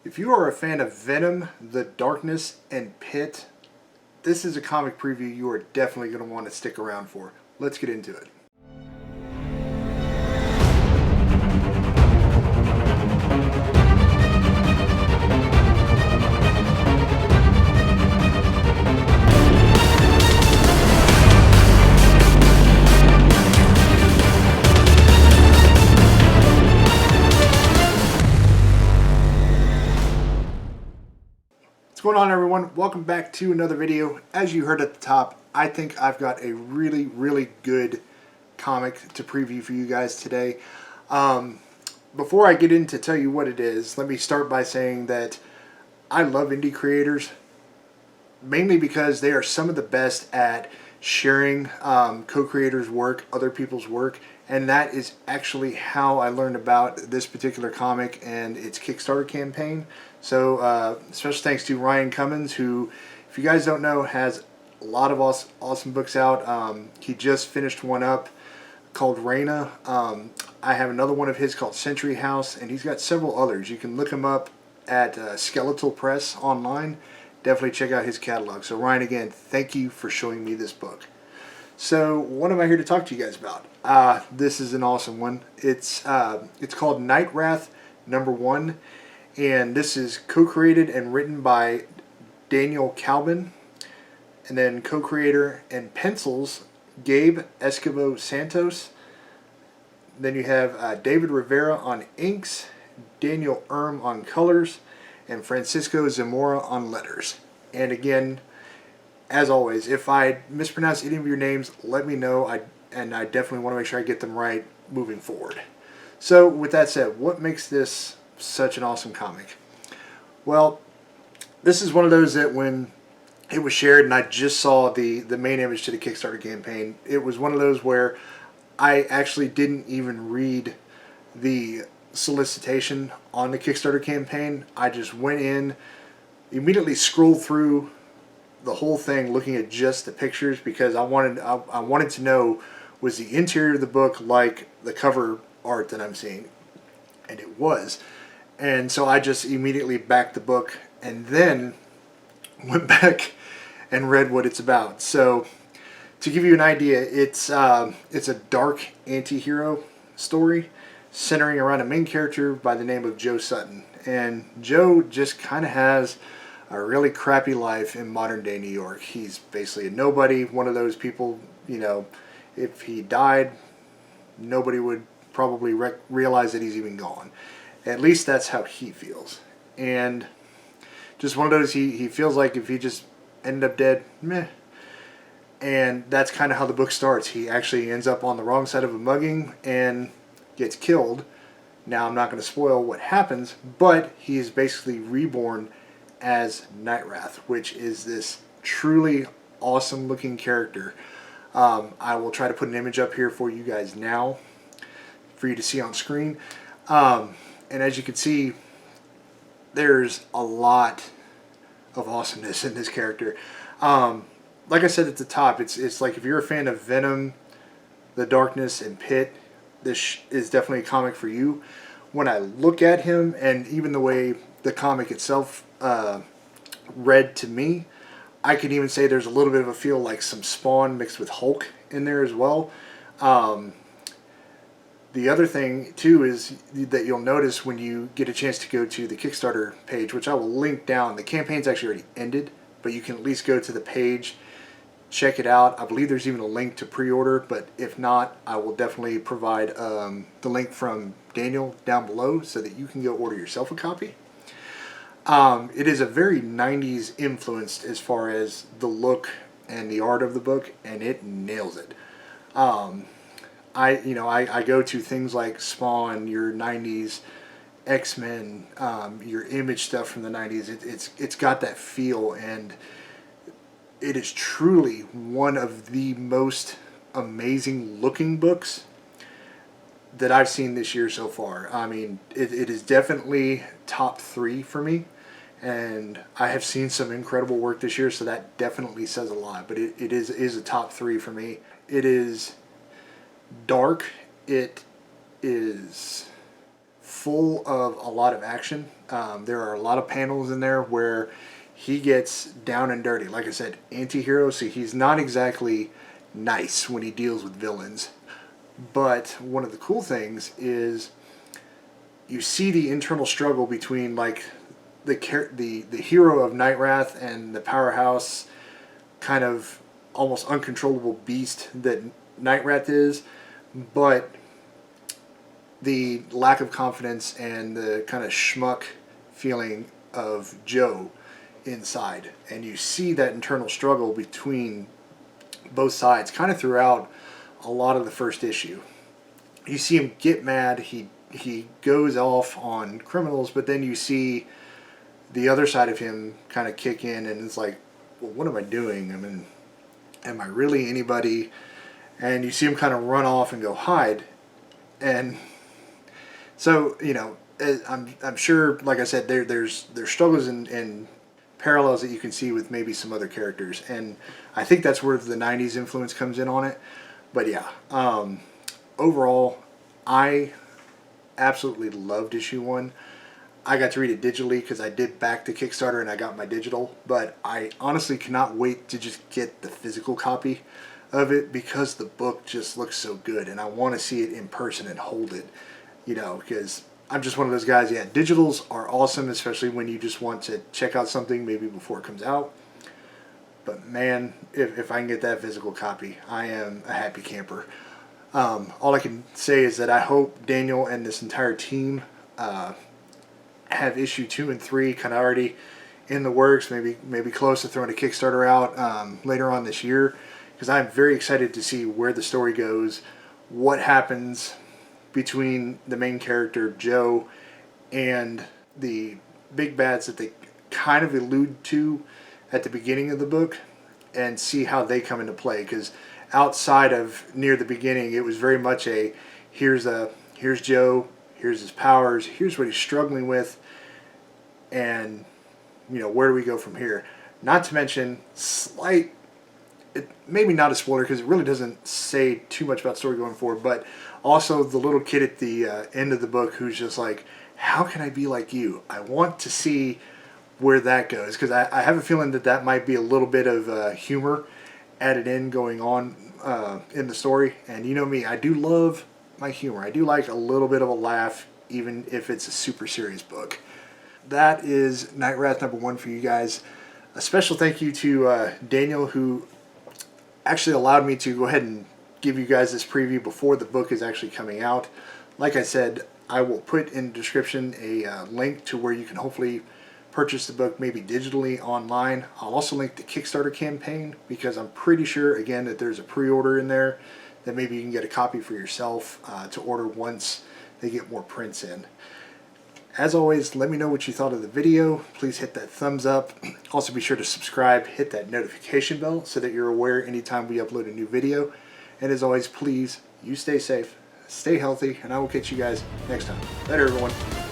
If you are a fan of Venom, The Darkness, and Pit, this is a comic preview you are definitely going to want to stick around for. Let's get into it. What's going on, everyone? Welcome back to another video. As you heard at the top, I think I've got a really good comic to preview for you guys today. Before I get into tell you what it is, let me start by saying that I love indie creators, mainly because they are some of the best at sharing co-creators' work, other people's work, and that is actually how I learned about this particular comic and its Kickstarter campaign. So special thanks to Ryan Cummins, who, if you guys don't know, has a lot of awesome books out. He just finished one up called Raina. I have another one of his called Century House, and he's got several others. You can look him up at Skeletal Press online. Definitely check out his catalog. So Ryan, again, thank you for showing me this book. So what am I here to talk to you guys about? This is an awesome one. It's called Knightwrath #1, and this is co-created and written by Daniel Calvin, and then co-creator and pencils Gabe Escovo Santos. Then you have David Rivera on inks, Daniel on colors, and Francisco Zamora on letters. And again, as always, if I mispronounce any of your names, let me know. I definitely want to make sure I get them right moving forward. So with that said, what makes this such an awesome comic? Well, this is one of those that when it was shared and I just saw the main image to the Kickstarter campaign, it was one of those where I actually didn't even read the solicitation on the Kickstarter campaign. I just went in, immediately scrolled through the whole thing looking at just the pictures, because I wanted to know, was the interior of the book like the cover art that I'm seeing? And it was. And so I just immediately backed the book and then went back and read what it's about. So to give you an idea, it's a dark anti-hero story centering around a main character by the name of Joe Sutton. And Joe just kind of has a really crappy life in modern day New York. He's basically a nobody, one of those people, you know, if he died, nobody would probably realize that he's even gone. At least that's how he feels. And just one of those, he feels like if he just ended up dead, meh. And that's kind of how the book starts. He actually ends up on the wrong side of a mugging and gets killed. Now, I'm not going to spoil what happens, but he is basically reborn as Knightwrath, which is this truly awesome looking character. I will try to put an image up here for you guys now for you to see on screen. And as you can see, there's a lot of awesomeness in this character. Like I said at the top, it's like if you're a fan of Venom, The Darkness, and Pit, this is definitely a comic for you. When I look at him, and even the way the comic itself read to me, I could even say there's a little bit of a feel like some Spawn mixed with Hulk in there as well. The other thing too is that you'll notice when you get a chance to go to the Kickstarter page, which I will link down. The campaign's actually already ended, but you can at least go to the page, check it out. I believe there's even a link to pre-order, but if not, I will definitely provide the link from Daniel down below so that you can go order yourself a copy. It is a very 90s influenced as far as the look and the art of the book, and it nails it. I go to things like Spawn, your 90s X-Men, your Image stuff from the 90s. It's got that feel, and it is truly one of the most amazing looking books that I've seen this year so far. I mean, it is definitely top 3 for me, and I have seen some incredible work this year, so that definitely says a lot, but it is a top 3 for me. It is dark, it is full of a lot of action. There are a lot of panels in there where he gets down and dirty. Like I said, anti-hero, so he's not exactly nice when he deals with villains. But one of the cool things is you see the internal struggle between like the hero of Knightwrath and the powerhouse, kind of almost uncontrollable beast that Knightwrath is, but the lack of confidence and the kind of schmuck feeling of Joe inside. And you see that internal struggle between both sides kind of throughout a lot of the first issue. You see him get mad, he goes off on criminals, but then you see the other side of him kind of kick in, and it's like, well, what am I doing? I mean, am I really anybody? And you see him kind of run off and go hide. And so, you know, I'm sure, like I said, there's struggles and parallels that you can see with maybe some other characters, and I think that's where the 90s influence comes in on it. But yeah, overall, I absolutely loved issue 1. I got to read it digitally because I did back the Kickstarter and I got my digital, but I honestly cannot wait to just get the physical copy of it because the book just looks so good, and I want to see it in person and hold it, you know, because I'm just one of those guys. Yeah, digitals are awesome, especially when you just want to check out something maybe before it comes out. But man, if I can get that physical copy, I am a happy camper. All I can say is that I hope Daniel and this entire team have issue 2 and 3 kind of already in the works, maybe close to throwing a Kickstarter out later on this year, because I'm very excited to see where the story goes, what happens between the main character Joe and the big bads that they kind of allude to at the beginning of the book, and see how they come into play. Because outside of near the beginning, it was very much a here's Joe, here's his powers, here's what he's struggling with, and you know, where do we go from here? Not to mention maybe not a spoiler because it really doesn't say too much about story going forward, but also the little kid at the end of the book who's just like, how can I be like you? I want to see where that goes, because I have a feeling that might be a little bit of humor added in going on in the story. And you know me, I do love my humor. I do like a little bit of a laugh, even if it's a super serious book. That is Knightwrath #1 for you guys. A special thank you to Daniel, who actually allowed me to go ahead and give you guys this preview before the book is actually coming out. Like I said, I will put in the description a link to where you can hopefully purchase the book maybe digitally online. I'll also link the Kickstarter campaign, because I'm pretty sure, again, that there's a pre-order in there that maybe you can get a copy for yourself to order once they get more prints in. As always, let me know what you thought of the video. Please hit that thumbs up. Also be sure to subscribe, hit that notification bell so that you're aware anytime we upload a new video. And as always, please, you stay safe, stay healthy, and I will catch you guys next time. Later, everyone.